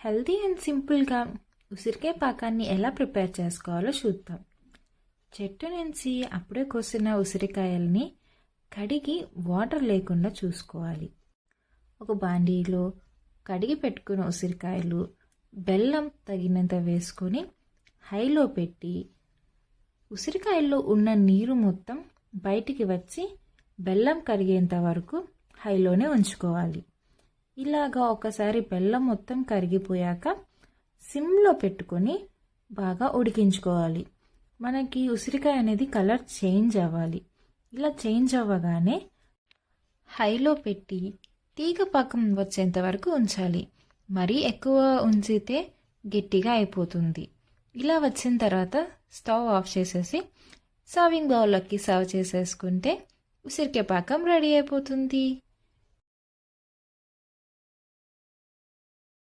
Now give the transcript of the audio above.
Healthy and సింపుల్గా ఉసిరికాయ పాకాన్ని ఎలా ప్రిపేర్ చేసుకోవాలో చూద్దాం. చెట్టు నుంచి అప్పుడే కోసిన ఉసిరికాయల్ని కడిగి వాటర్ లేకుండా చూసుకోవాలి. ఒక బాండీలో కడిగి పెట్టుకున్న ఉసిరికాయలు, బెల్లం తగినంత వేసుకొని హైలో పెట్టి ఉసిరికాయల్లో ఉన్న నీరు మొత్తం బయటికి వచ్చి బెల్లం కరిగేంత వరకు హైలోనే ఉంచుకోవాలి. ఇలాగా ఒకసారి బెల్లం మొత్తం కరిగిపోయాక సిమ్లో పెట్టుకొని బాగా ఉడికించుకోవాలి. మనకి ఉసిరికాయ అనేది కలర్ చేంజ్ అవ్వాలి. ఇలా చేంజ్ అవ్వగానే హైలో పెట్టి తీగ పాకం వచ్చేంత వరకు ఉంచాలి. మరీ ఎక్కువ ఉంచితే గట్టిగా అయిపోతుంది. ఇలా వచ్చిన తర్వాత స్టవ్ ఆఫ్ చేసేసి సర్వింగ్ బౌల్లోకి సర్వ్ చేసేసుకుంటే ఉసిరికాయ పాకం రెడీ అయిపోతుంది.